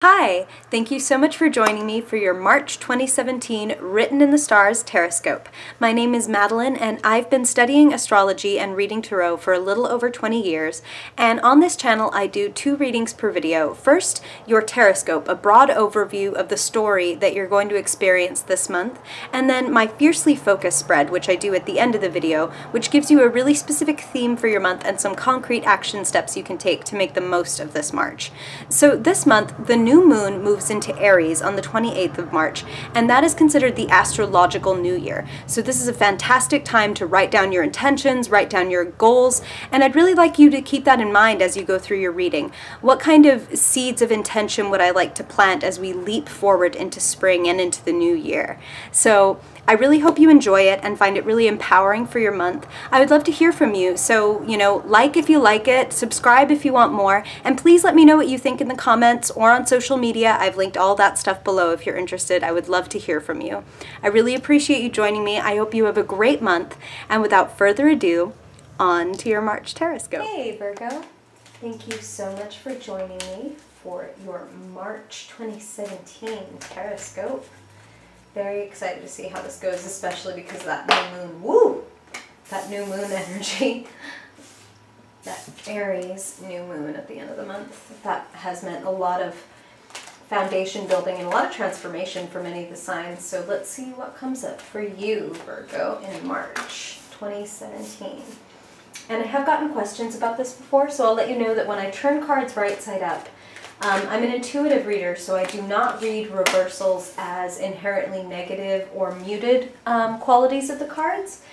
Hi! Thank you so much for joining me for your March 2017 Written in the Stars Horoscope. My name is Madeline and I've been studying astrology and reading tarot for a little over 20 years, and on this channel I do 2 readings per video. First, your horoscope, a broad overview of the story that you're going to experience this month, and then my Fiercely Focused spread, which I do at the end of the video, which gives you a really specific theme for your month and some concrete action steps you can take to make the most of this March. So this month, the new moon moves into Aries on the 28th of March, and that is considered the astrological new year. So this is a fantastic time to write down your intentions, write down your goals, and I'd really like you to keep that in mind as you go through your reading. What kind of seeds of intention would I like to plant as we leap forward into spring and into the new year? So I really hope you enjoy it and find it really empowering for your month. I would love to hear from you, so, like if you like it, subscribe if you want more, and please let me know what you think in the comments or on social media. I've linked all that stuff below if you're interested. I would love to hear from you. I really appreciate you joining me. I hope you have a great month, and without further ado, on to your March horoscope. Hey Virgo, thank you so much for joining me for your March 2017 horoscope. Very excited to see how this goes, especially because of that new moon. Woo! That new moon energy. That Aries new moon at the end of the month. That has meant a lot of foundation building and a lot of transformation for many of the signs. So let's see what comes up for you, Virgo, in March 2017. And I have gotten questions about this before, so I'll let you know that when I turn cards right side up, I'm an intuitive reader, so I do not read reversals as inherently negative or muted qualities of the cards.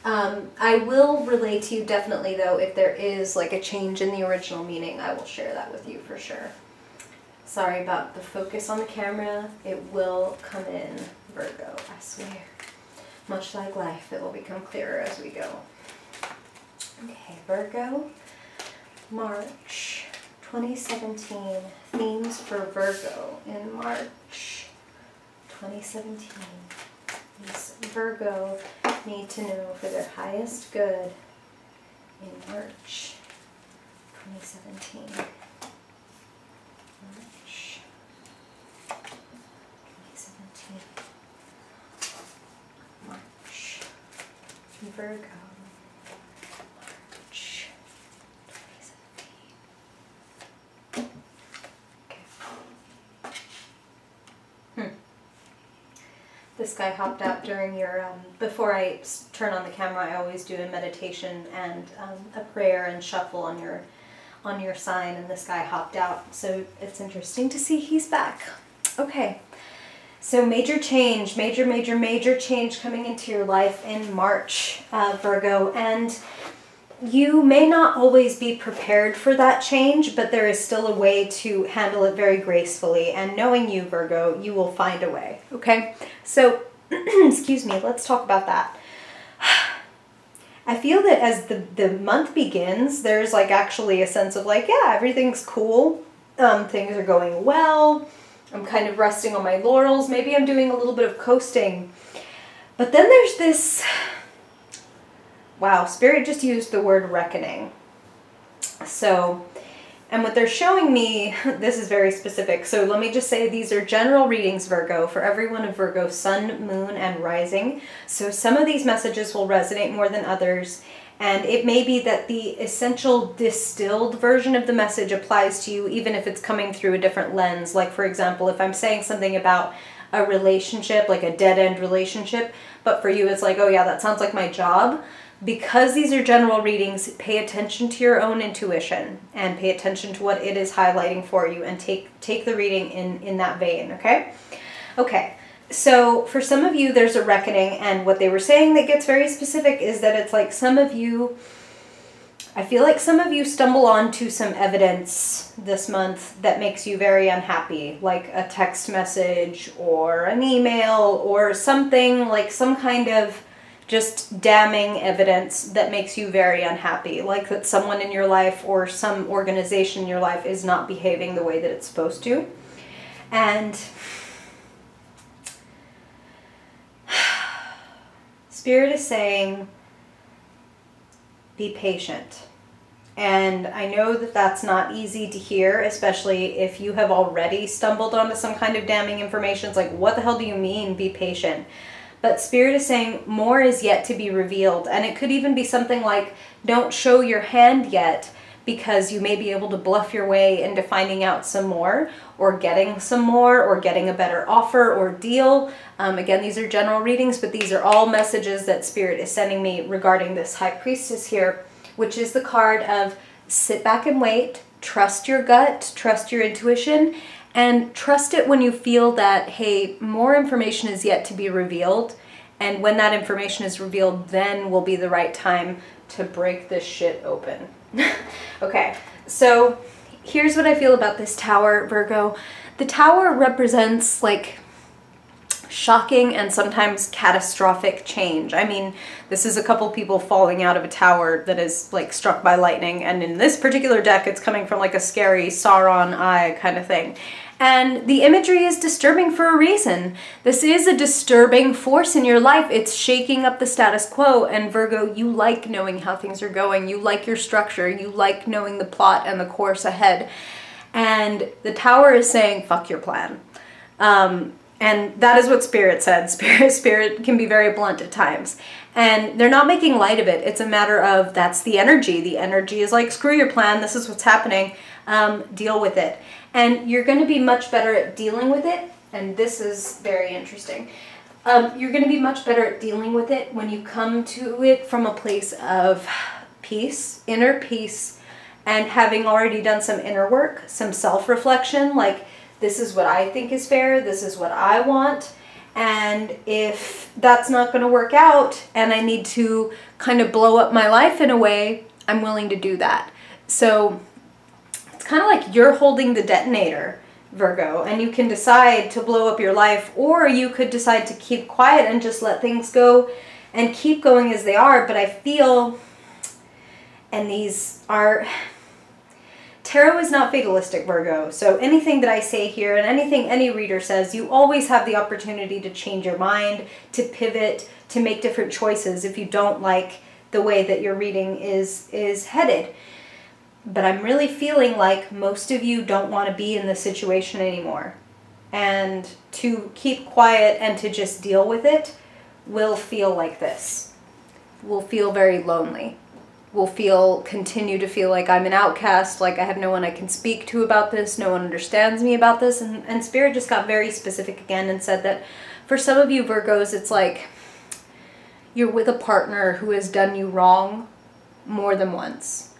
I will relay to you definitely, though, if there is like a change in the original meaning. I will share that with you for sure. Sorry about the focus on the camera. It will come in, Virgo, I swear. Much like life, it will become clearer as we go. Okay, Virgo, March 2017, themes for Virgo in March 2017. These Virgo need to know for their highest good in March 2017. March 2017. March. Virgo. This guy hopped out during your, before I turn on the camera, I always do a meditation and a prayer and shuffle on your sign, and this guy hopped out, so it's interesting to see he's back. Okay, so major change, major change coming into your life in March, Virgo, and you may not always be prepared for that change, but there is still a way to handle it very gracefully. And knowing you, Virgo, you will find a way, okay? So, excuse me, let's talk about that. I feel that as the month begins, there's like actually a sense of like, yeah, everything's cool. Things are going well. I'm kind of resting on my laurels. Maybe I'm doing a little bit of coasting. But then there's this... Wow, Spirit just used the word reckoning. So, and what they're showing me, this is very specific. So let me just say these are general readings, Virgo, for everyone of Virgo, sun, moon, and rising. So some of these messages will resonate more than others. And it may be that the essential distilled version of the message applies to you, even if it's coming through a different lens. Like, for example, if I'm saying something about a relationship, like a dead-end relationship, but for you it's like, oh yeah, that sounds like my job. Because these are general readings, pay attention to your own intuition and pay attention to what it is highlighting for you, and take the reading in that vein, okay? Okay, so for some of you there's a reckoning, and what they were saying that gets very specific is that it's like some of you, I feel like some of you stumble onto some evidence this month that makes you very unhappy, like a text message or an email or something, like some kind of just damning evidence that makes you very unhappy, like that someone in your life or some organization in your life is not behaving the way that it's supposed to. And Spirit is saying, be patient. And I know that that's not easy to hear, especially if you have already stumbled onto some kind of damning information. It's like, what the hell do you mean, be patient? But Spirit is saying more is yet to be revealed. And it could even be something like, don't show your hand yet, because you may be able to bluff your way into finding out some more, or getting some more, or getting a better offer or deal. Again, these are general readings, but these are all messages that Spirit is sending me regarding this High Priestess here, which is the card of sit back and wait, trust your gut, trust your intuition, and trust it when you feel that, hey, more information is yet to be revealed. And when that information is revealed, then will be the right time to break this shit open. Okay, so here's what I feel about this Tower, Virgo. The Tower represents like shocking and sometimes catastrophic change. I mean, this is a couple people falling out of a tower that is like struck by lightning, and in this particular deck it's coming from like a scary Sauron eye kind of thing. And the imagery is disturbing for a reason. This is a disturbing force in your life. It's shaking up the status quo, and Virgo, you like knowing how things are going. You like your structure. You like knowing the plot and the course ahead. And the Tower is saying, fuck your plan. And that is what Spirit said. Spirit can be very blunt at times. And they're not making light of it. It's a matter of, that's the energy. The energy is like, screw your plan. This is what's happening. Deal with it. And you're going to be much better at dealing with it. And this is very interesting. You're going to be much better at dealing with it when you come to it from a place of peace, inner peace, and having already done some inner work, some self-reflection, like, this is what I think is fair, this is what I want, and if that's not going to work out and I need to kind of blow up my life in a way, I'm willing to do that. So it's kind of like you're holding the detonator, Virgo, and you can decide to blow up your life, or you could decide to keep quiet and just let things go and keep going as they are. But I feel, and these are... Tarot is not fatalistic, Virgo, so anything that I say here and anything any reader says, you always have the opportunity to change your mind, to pivot, to make different choices if you don't like the way that your reading is headed. But I'm really feeling like most of you don't want to be in this situation anymore. And to keep quiet and to just deal with it will feel like this. Will feel very lonely. Will continue to feel like I'm an outcast, like I have no one I can speak to about this, no one understands me about this, and Spirit just got very specific again and said that for some of you Virgos, it's like you're with a partner who has done you wrong more than once.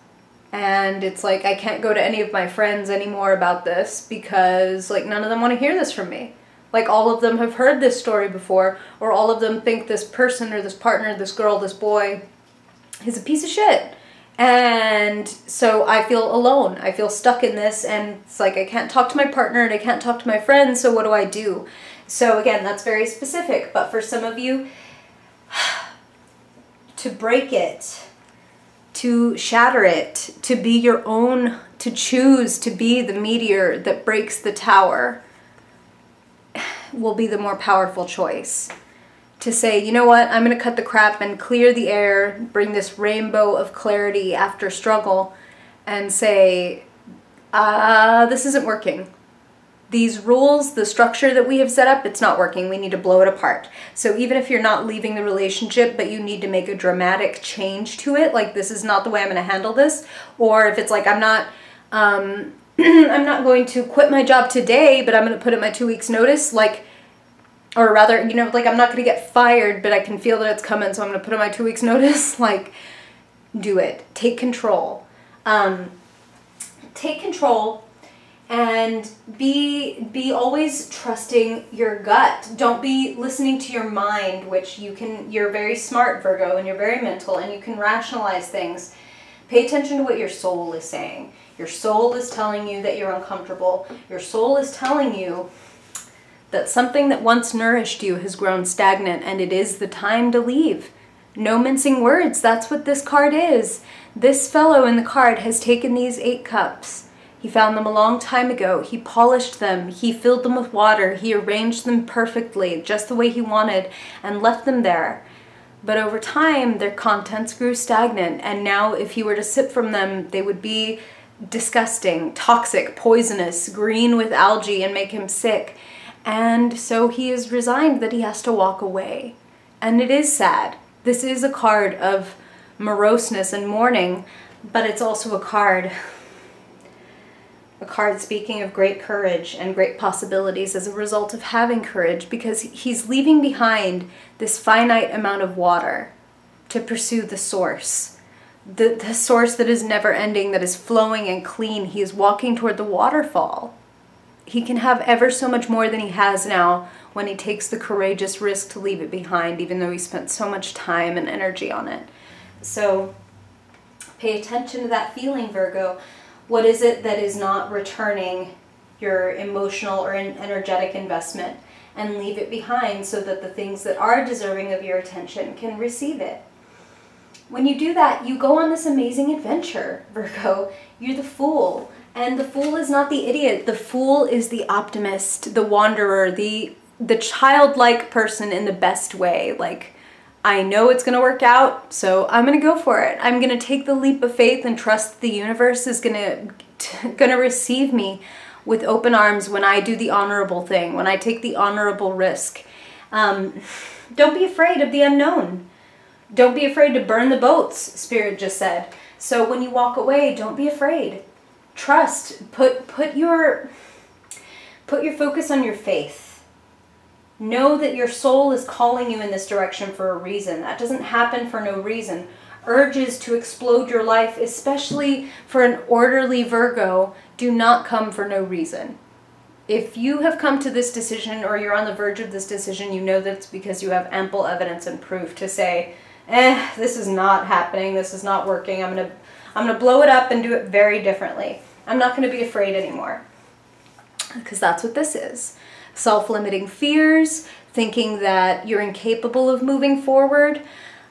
And it's like, I can't go to any of my friends anymore about this because like none of them want to hear this from me. Like all of them have heard this story before, or all of them think this person or this partner, this girl, this boy is a piece of shit. And so I feel alone. I feel stuck in this, and it's like I can't talk to my partner and I can't talk to my friends, so what do I do? So again, that's very specific, but for some of you, to break it, to shatter it, to be your own, to choose to be the meteor that breaks the tower will be the more powerful choice. To say, you know what, I'm going to cut the crap and clear the air, bring this rainbow of clarity after struggle, and say, this isn't working. These rules, the structure that we have set up, it's not working. We need to blow it apart. So even if you're not leaving the relationship, but you need to make a dramatic change to it, like this is not the way I'm going to handle this, or if it's like I'm not I'm not going to quit my job today, but I'm going to put in my 2 weeks notice, like, or rather, you know, like I'm not going to get fired, but I can feel that it's coming, so I'm going to put in my 2 weeks notice. Like, do it. Take control. Take control and be always trusting your gut. Don't be listening to your mind, which you're very smart, Virgo, and you're very mental, and you can rationalize things. Pay attention to what your soul is saying. Your soul is telling you that you're uncomfortable. Your soul is telling you that something that once nourished you has grown stagnant, and it is the time to leave. No mincing words, that's what this card is. This fellow in the card has taken these 8 cups. He found them a long time ago. He polished them. He filled them with water. He arranged them perfectly, just the way he wanted, and left them there. But over time, their contents grew stagnant, and now if he were to sip from them, they would be disgusting, toxic, poisonous, green with algae, and make him sick. And so he is resigned that he has to walk away. And it is sad. This is a card of moroseness and mourning, but it's also a card speaking of great courage and great possibilities as a result of having courage, because he's leaving behind this finite amount of water to pursue the source. The source that is never ending, that is flowing and clean. He is walking toward the waterfall. He can have ever so much more than he has now when he takes the courageous risk to leave it behind, even though he spent so much time and energy on it. So pay attention to that feeling, Virgo. What is it that is not returning your emotional or energetic investment? And leave it behind so that the things that are deserving of your attention can receive it. When you do that, you go on this amazing adventure, Virgo. You're the Fool. And the Fool is not the idiot. The Fool is the optimist, the wanderer, the childlike person in the best way. Like, I know it's going to work out, so I'm going to go for it. I'm going to take the leap of faith and trust that the universe is going to receive me with open arms when I do the honorable thing, when I take the honorable risk. Don't be afraid of the unknown. Don't be afraid to burn the boats, Spirit just said. So when you walk away, don't be afraid. Trust. Put your focus on your faith. Know that your soul is calling you in this direction for a reason. That doesn't happen for no reason. Urges to explode your life, especially for an orderly Virgo, do not come for no reason. If you have come to this decision, or you're on the verge of this decision, you know that it's because you have ample evidence and proof to say, this is not happening, this is not working, I'm gonna blow it up and do it very differently. I'm not gonna be afraid anymore. Because that's what this is. Self-limiting fears, thinking that you're incapable of moving forward.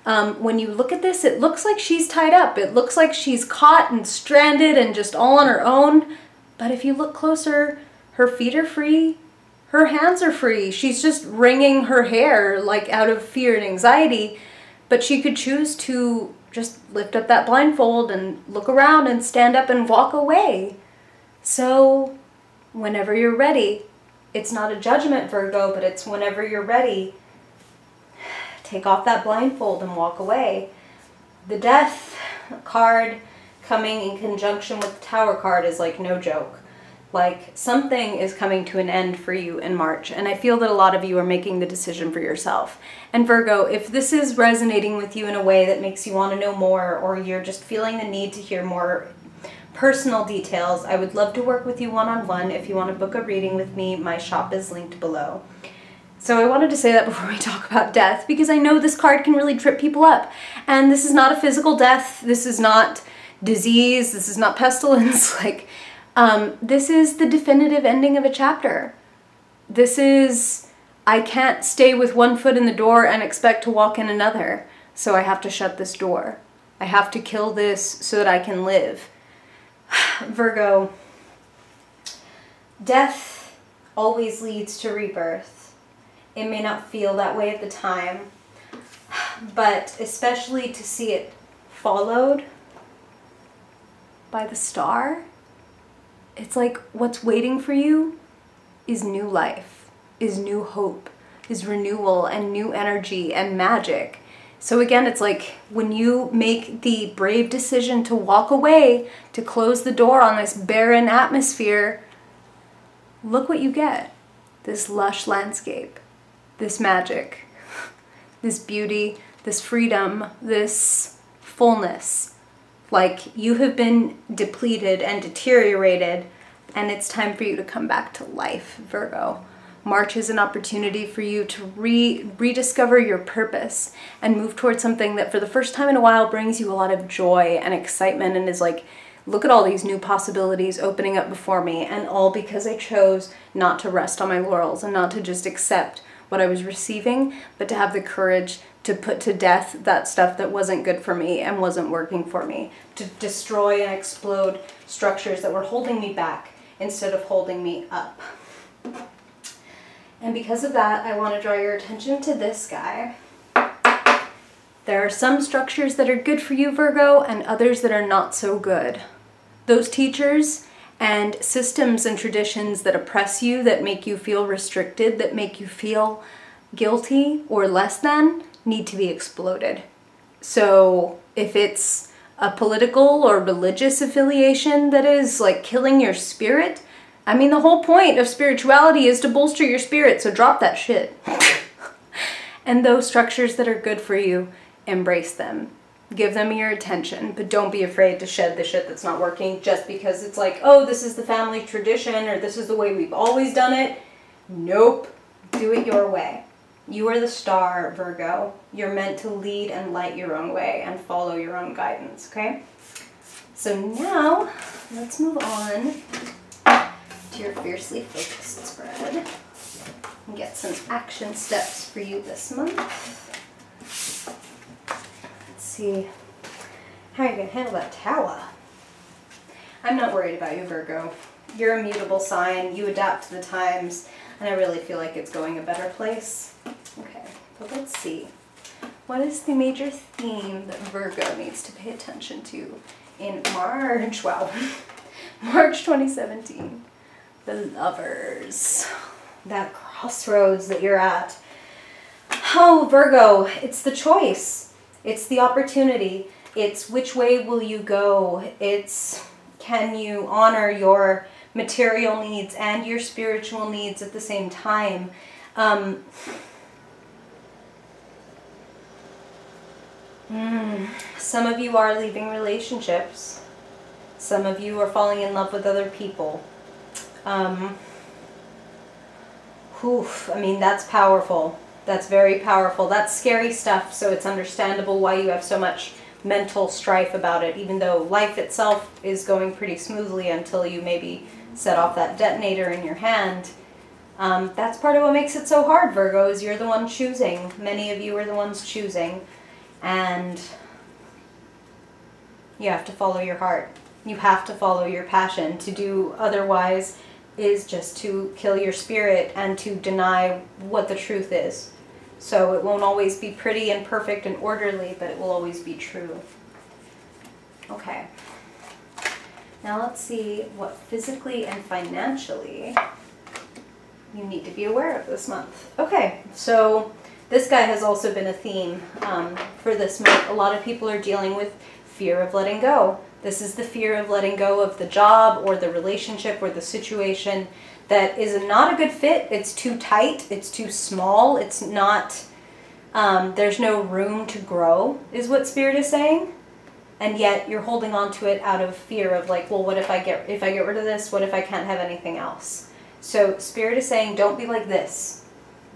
When you look at this, it looks like she's tied up. It looks like she's caught and stranded and just all on her own. But if you look closer, her feet are free, her hands are free. She's just wringing her hair like out of fear and anxiety. But she could choose to just lift up that blindfold and look around and stand up and walk away. So whenever you're ready, it's not a judgment, Virgo, but it's whenever you're ready, take off that blindfold and walk away. The Death card coming in conjunction with the Tower card is like no joke. Like, something is coming to an end for you in March, and I feel that a lot of you are making the decision for yourself. And Virgo, if this is resonating with you in a way that makes you want to know more, or you're just feeling the need to hear more personal details, I would love to work with you one-on-one. If you want to book a reading with me, my shop is linked below. So I wanted to say that before we talk about death, because I know this card can really trip people up. And this is not a physical death, this is not disease, this is not pestilence. Like, this is the definitive ending of a chapter. This is, I can't stay with one foot in the door and expect to walk in another, so I have to shut this door. I have to kill this so that I can live. Virgo, death always leads to rebirth. It may not feel that way at the time, but especially to see it followed by the star, it's like what's waiting for you is new life, is new hope, is renewal and new energy and magic. So again, it's like when you make the brave decision to walk away, to close the door on this barren atmosphere, look what you get. This lush landscape, this magic, this beauty, this freedom, this fullness. Like, you have been depleted and deteriorated, and it's time for you to come back to life, Virgo. March is an opportunity for you to rediscover your purpose and move towards something that for the first time in a while brings you a lot of joy and excitement, and is like, look at all these new possibilities opening up before me, and all because I chose not to rest on my laurels and not to just accept what I was receiving, but to have the courage to put to death that stuff that wasn't good for me and wasn't working for me, to destroy and explode structures that were holding me back instead of holding me up. And because of that, I want to draw your attention to this guy. There are some structures that are good for you, Virgo, and others that are not so good. Those teachers and systems and traditions that oppress you, that make you feel restricted, that make you feel guilty or less than, need to be exploded. So if it's a political or religious affiliation that is like killing your spirit, I mean, the whole point of spirituality is to bolster your spirit, so drop that shit. And those structures that are good for you, embrace them. Give them your attention, but don't be afraid to shed the shit that's not working just because it's like, oh, this is the family tradition or this is the way we've always done it. Nope. Do it your way. You are the star, Virgo. You're meant to lead and light your own way and follow your own guidance, okay? So now, let's move on to your Fiercely Focused spread and get some action steps for you this month. Let's see how you're going to handle that tower. I'm not worried about you, Virgo. You're a mutable sign. You adapt to the times, and I really feel like it's going a better place. Okay, but let's see. What is the major theme that Virgo needs to pay attention to in March? Wow. March 2017. The Lovers. That crossroads that you're at. Oh, Virgo, it's the choice. It's the opportunity. It's which way will you go. It's can you honor your material needs and your spiritual needs at the same time. Some of you are leaving relationships. Some of you are falling in love with other people. I mean, that's powerful. That's very powerful. That's scary stuff, so it's understandable why you have so much mental strife about it, even though life itself is going pretty smoothly until you maybe set off that detonator in your hand. That's part of what makes it so hard, Virgo, is you're the one choosing. Many of you are the ones choosing. And you have to follow your heart. You have to follow your passion. To do otherwise is just to kill your spirit and to deny what the truth is. So it won't always be pretty and perfect and orderly, but it will always be true. Okay. Now let's see what physically and financially you need to be aware of this month. Okay, so this guy has also been a theme for this month. A lot of people are dealing with fear of letting go. This is the fear of letting go of the job or the relationship or the situation that is not a good fit. It's too tight. It's too small. It's not, there's no room to grow is what Spirit is saying. And yet you're holding on to it out of fear of like, well, what if I get rid of this? What if I can't have anything else? So Spirit is saying, don't be like this.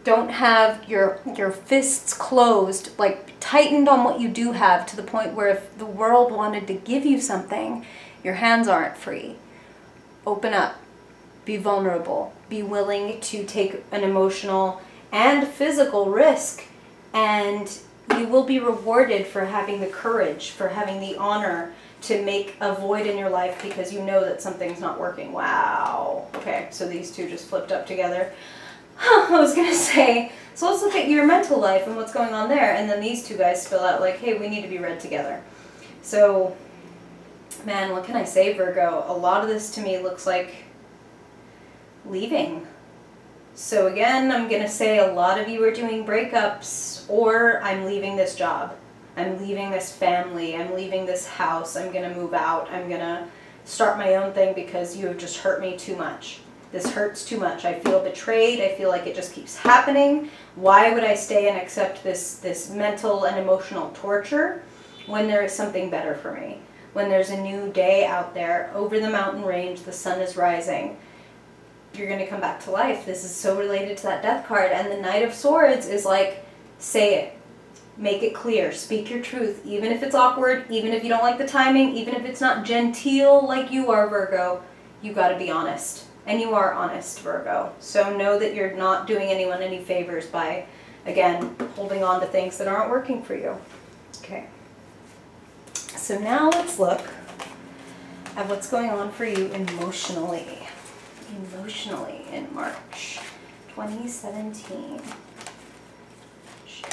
Don't have your fists closed, like tightened on what you do have to the point where if the world wanted to give you something, your hands aren't free. Open up. Be vulnerable. Be willing to take an emotional and physical risk, and you will be rewarded for having the courage, for having the honor to make a void in your life because you know that something's not working. Wow. Okay, so these two just flipped up together. I was going to say, so let's look at your mental life and what's going on there. And then these two guys spill out like, hey, we need to be read together. So, man, what can I say, Virgo? A lot of this to me looks like leaving. So again, I'm going to say a lot of you are doing breakups, or I'm leaving this job. I'm leaving this family. I'm leaving this house. I'm going to move out. I'm going to start my own thing because you have just hurt me too much. This hurts too much. I feel betrayed. I feel like it just keeps happening. Why would I stay and accept this mental and emotional torture when there is something better for me? When there's a new day out there, over the mountain range, the sun is rising. You're going to come back to life. This is so related to that death card. And the Knight of Swords is like, say it. Make it clear. Speak your truth. Even if it's awkward, even if you don't like the timing, even if it's not genteel like you are, Virgo, you got to be honest. And you are honest, Virgo. So know that you're not doing anyone any favors by, again, holding on to things that aren't working for you. Okay. So now let's look at what's going on for you emotionally. Emotionally in March 2017.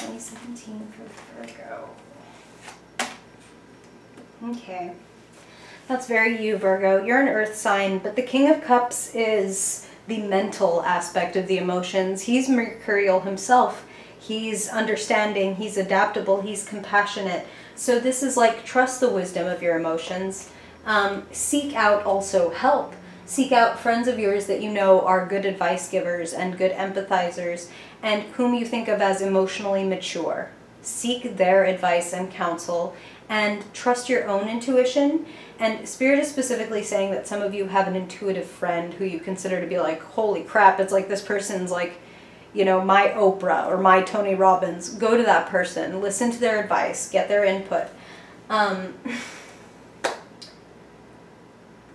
2017 for Virgo. Okay. That's very you, Virgo. You're an earth sign, but the King of Cups is the mental aspect of the emotions. He's mercurial himself. He's understanding, he's adaptable, he's compassionate. So this is like, trust the wisdom of your emotions. Seek out also help. Seek out friends of yours that you know are good advice givers and good empathizers and whom you think of as emotionally mature. Seek their advice and counsel and trust your own intuition. And Spirit is specifically saying that some of you have an intuitive friend who you consider to be like, holy crap, it's like this person's like, you know, my Oprah or my Tony Robbins. Go to that person, listen to their advice, get their input.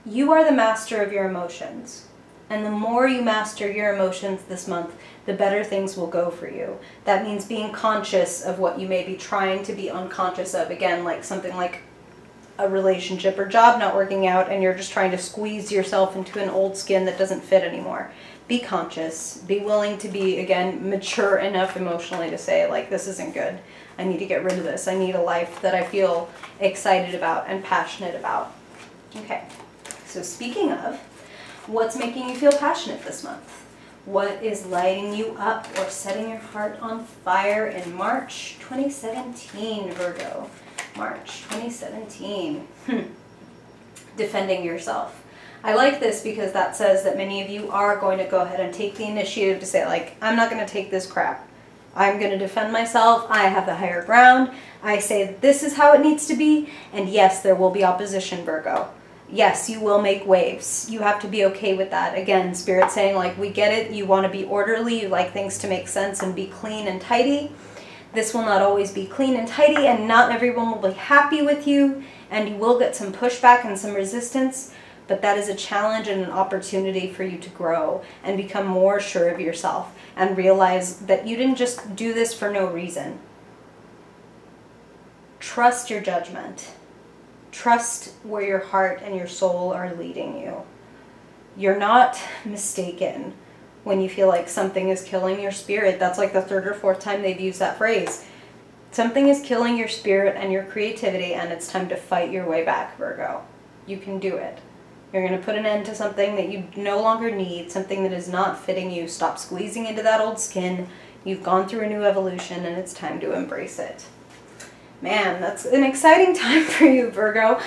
You are the master of your emotions. And the more you master your emotions this month, the better things will go for you. That means being conscious of what you may be trying to be unconscious of. Again, like something like a relationship or job not working out and you're just trying to squeeze yourself into an old skin that doesn't fit anymore. Be conscious. Be willing to be, again, mature enough emotionally to say, like, this isn't good. I need to get rid of this. I need a life that I feel excited about and passionate about. Okay, so speaking of, what's making you feel passionate this month? What is lighting you up or setting your heart on fire in March 2017, Virgo? March 2017. Defending yourself. I like this because that says that many of you are going to go ahead and take the initiative to say, like, I'm not going to take this crap. I'm going to defend myself. I have the higher ground. I say that this is how it needs to be. And yes, there will be opposition, Virgo. Yes, you will make waves. You have to be okay with that. Again, Spirit saying, like, we get it. You want to be orderly. You like things to make sense and be clean and tidy. This will not always be clean and tidy, and not everyone will be happy with you, and you will get some pushback and some resistance, but that is a challenge and an opportunity for you to grow and become more sure of yourself and realize that you didn't just do this for no reason. Trust your judgment. Trust where your heart and your soul are leading you. You're not mistaken when you feel like something is killing your spirit. That's like the third or fourth time they've used that phrase. Something is killing your spirit and your creativity, and it's time to fight your way back, Virgo. You can do it. You're going to put an end to something that you no longer need, something that is not fitting you. Stop squeezing into that old skin. You've gone through a new evolution, and it's time to embrace it. Man, that's an exciting time for you, Virgo.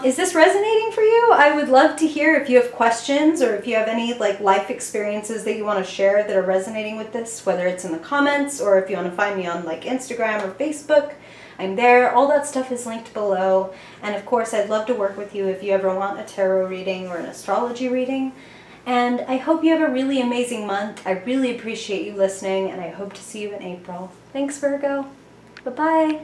Is this resonating for you? I would love to hear if you have questions or if you have any like life experiences that you want to share that are resonating with this, whether it's in the comments or if you want to find me on like Instagram or Facebook. I'm there. All that stuff is linked below. And of course, I'd love to work with you if you ever want a tarot reading or an astrology reading. And I hope you have a really amazing month. I really appreciate you listening, and I hope to see you in April. Thanks, Virgo. Bye-bye.